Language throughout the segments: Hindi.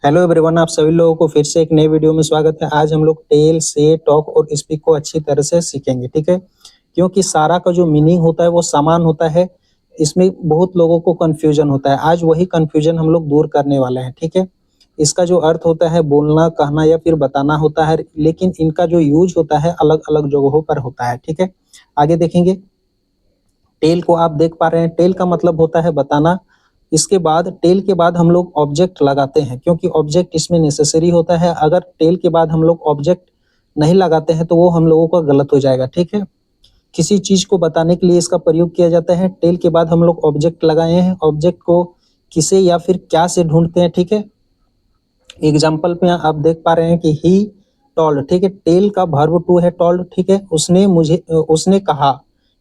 हेलो एवरीवन, आप सभी लोगों को फिर से एक नए वीडियो में स्वागत है। आज हम लोग टेल से टॉक और स्पीक को अच्छी तरह से सीखेंगे, ठीक है। क्योंकि सारा का जो मीनिंग होता है वो समान होता है, इसमें बहुत लोगों को कन्फ्यूजन होता है। आज वही कन्फ्यूजन हम लोग दूर करने वाले हैं, ठीक है। इसका जो अर्थ होता है बोलना, कहना या फिर बताना होता है, लेकिन इनका जो यूज होता है अलग अलग जगहों पर होता है, ठीक है। आगे देखेंगे। टेल को आप देख पा रहे हैं, टेल का मतलब होता है बताना। इसके बाद टेल के बाद हम लोग ऑब्जेक्ट लगाते हैं, क्योंकि ऑब्जेक्ट इसमें नेसेसरी होता है। अगर टेल के बाद हम लोग ऑब्जेक्ट नहीं लगाते हैं तो वो हम लोगों का गलत हो जाएगा, ठीक है। किसी चीज को बताने के लिए इसका प्रयोग किया जाता है। टेल के बाद हम लोग ऑब्जेक्ट लगाए हैं। ऑब्जेक्ट को किसे या फिर क्या से ढूंढते हैं, ठीक है। एग्जाम्पल पे आप देख पा रहे हैं कि ही टॉल्ड, ठीक है। टेल का वर्ब टू है टॉल्ड, ठीक है। उसने कहा,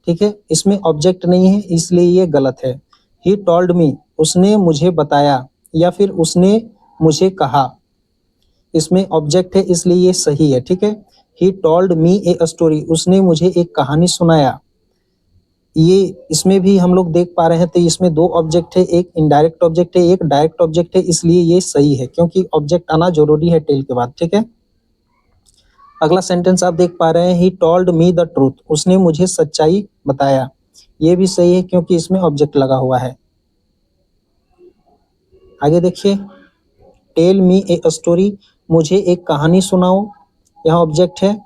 ठीक है। इसमें ऑब्जेक्ट नहीं है, इसलिए ये गलत है। ही टॉल्ड मी, उसने मुझे बताया या फिर उसने मुझे कहा, इसमें ऑब्जेक्ट है इसलिए ये सही है, ठीक है। ही टॉल्ड मी ए स्टोरी, उसने मुझे एक कहानी सुनाया। ये इसमें भी हम लोग देख पा रहे हैं, तो इसमें दो ऑब्जेक्ट है, एक इनडायरेक्ट ऑब्जेक्ट है, एक डायरेक्ट ऑब्जेक्ट है, इसलिए ये सही है, क्योंकि ऑब्जेक्ट आना जरूरी है टेल के बाद, ठीक है। अगला सेंटेंस आप देख पा रहे हैं, ही टॉल्ड मी द ट्रूथ, उसने मुझे सच्चाई बताया। ये भी सही है क्योंकि इसमें ऑब्जेक्ट लगा हुआ है। आगे देखिए, टेल मी ए स्टोरी, मुझे एक कहानी सुनाओ, यहाँ ऑब्जेक्ट है,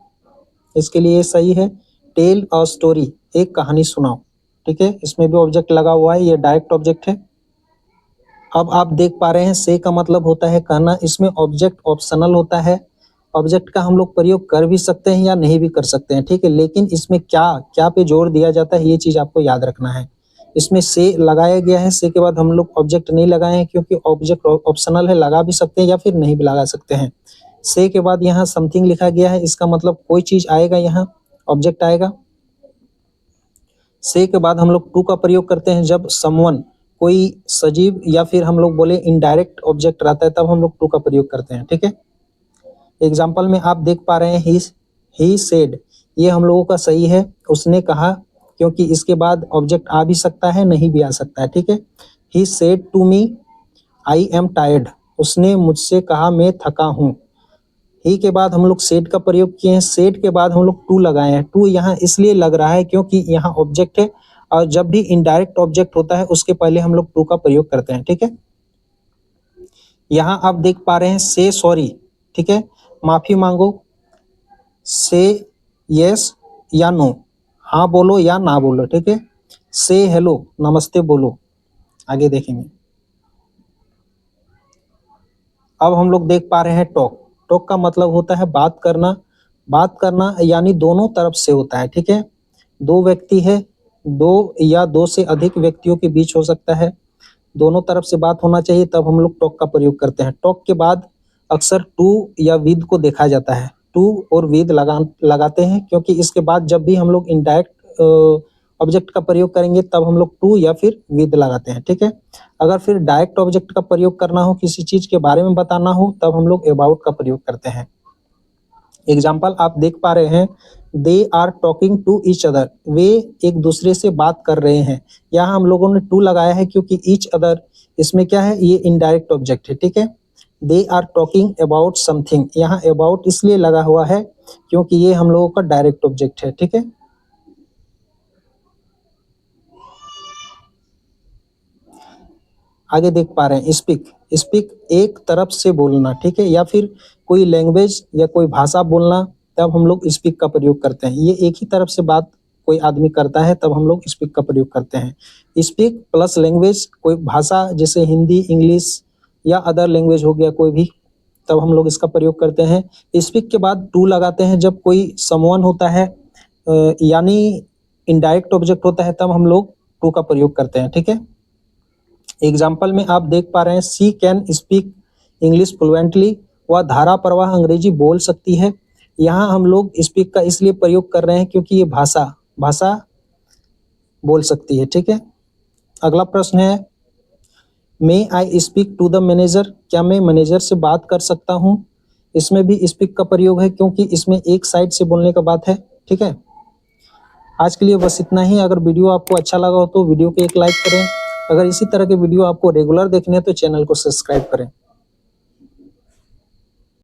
इसके लिए सही है। टेल अ स्टोरी, एक कहानी सुनाओ, ठीक है। इसमें भी ऑब्जेक्ट लगा हुआ है, ये डायरेक्ट ऑब्जेक्ट है। अब आप देख पा रहे हैं, से का मतलब होता है कहना। इसमें ऑब्जेक्ट ऑप्शनल होता है। ऑब्जेक्ट का हम लोग प्रयोग कर भी सकते हैं या नहीं भी कर सकते हैं, ठीक है। लेकिन इसमें क्या क्या पे जोर दिया जाता है, ये चीज आपको याद रखना है। इसमें से लगाया गया है, से के बाद हम लोग ऑब्जेक्ट नहीं लगाए हैं, क्योंकि ऑब्जेक्ट ऑप्शनल है, लगा भी सकते हैं या फिर नहीं भी लगा सकते हैं। से के बाद यहाँ समथिंग लिखा गया है, इसका मतलब कोई चीज आएगा, यहाँ ऑब्जेक्ट आएगा। से के बाद हम लोग टू का प्रयोग करते हैं जब समवन, कोई सजीव या फिर हम लोग बोले इनडायरेक्ट ऑब्जेक्ट रहता है, तब हम लोग टू का प्रयोग करते हैं, ठीक है। एग्जाम्पल में आप देख पा रहे हैं, ही सेड, ये हम लोगों का सही है, उसने कहा, क्योंकि इसके बाद ऑब्जेक्ट आ भी सकता है, नहीं भी आ सकता है, ठीक है। He said to me I am tired, उसने मुझसे कहा मैं थका हूँ। ही के बाद हम लोग सेड का प्रयोग किए हैं। सेड के बाद हम लोग टू लगाए हैं। टू यहाँ इसलिए लग रहा है क्योंकि यहाँ ऑब्जेक्ट है, और जब भी इनडायरेक्ट ऑब्जेक्ट होता है उसके पहले हम लोग टू का प्रयोग करते हैं, ठीक है। यहाँ आप देख पा रहे हैं, से सॉरी, ठीक है, माफी मांगो। से यस या नो, हाँ बोलो या ना बोलो, ठीक है। से हेलो, नमस्ते बोलो। आगे देखेंगे। अब हम लोग देख पा रहे हैं टॉक। टॉक का मतलब होता है बात करना। बात करना यानी दोनों तरफ से होता है, ठीक है। दो व्यक्ति है, दो या दो से अधिक व्यक्तियों के बीच हो सकता है, दोनों तरफ से बात होना चाहिए, तब हम लोग टॉक का प्रयोग करते हैं। टॉक के बाद अक्सर टू या विद को देखा जाता है। टू और विद लगाते हैं, क्योंकि इसके बाद जब भी हम लोग इनडायरेक्ट ऑब्जेक्ट का प्रयोग करेंगे तब हम लोग टू या फिर विद लगाते हैं, ठीक है। अगर फिर डायरेक्ट ऑब्जेक्ट का प्रयोग करना हो, किसी चीज के बारे में बताना हो, तब हम लोग अबाउट का प्रयोग करते हैं। एग्जाम्पल आप देख पा रहे हैं, they are talking to each other, वे एक दूसरे से बात कर रहे हैं। यहाँ हम लोगों ने टू लगाया है क्योंकि ईच अदर इसमें क्या है, ये इनडायरेक्ट ऑब्जेक्ट है, ठीक है। They are talking about something, यहाँ अबाउट इसलिए लगा हुआ है क्योंकि ये हम लोगों का डायरेक्ट ऑब्जेक्ट है, ठीक है। आगे देख पा रहे हैं, स्पीक। स्पीक एक तरफ से बोलना, ठीक है, या फिर कोई लैंग्वेज या कोई भाषा बोलना, तब हम लोग स्पीक का प्रयोग करते हैं। ये एक ही तरफ से बात कोई आदमी करता है, तब हम लोग स्पीक का प्रयोग करते हैं। स्पीक प्लस लैंग्वेज, कोई भाषा जैसे हिंदी, इंग्लिश या अदर लैंग्वेज हो गया कोई भी, तब हम लोग इसका प्रयोग करते हैं। स्पीक के बाद टू लगाते हैं जब कोई समवन होता है, यानी इनडायरेक्ट ऑब्जेक्ट होता है, तब हम लोग टू का प्रयोग करते हैं, ठीक है। एग्जाम्पल में आप देख पा रहे हैं, सी कैन स्पीक इंग्लिश फ्लुएंटली, वह धारा प्रवाह अंग्रेजी बोल सकती है। यहाँ हम लोग स्पीक का इसलिए प्रयोग कर रहे हैं क्योंकि ये भाषा बोल सकती है, ठीक है। अगला प्रश्न है, may I speak to the manager, क्या मैं मैनेजर से बात कर सकता हूँ। इसमें भी स्पीक का प्रयोग है क्योंकि इसमें एक साइड से बोलने का बात है, ठीक है। आज के लिए बस इतना ही। अगर वीडियो आपको अच्छा लगा हो तो वीडियो को एक लाइक करें। अगर इसी तरह के वीडियो आपको रेगुलर देखने हैं तो चैनल को सब्सक्राइब करें।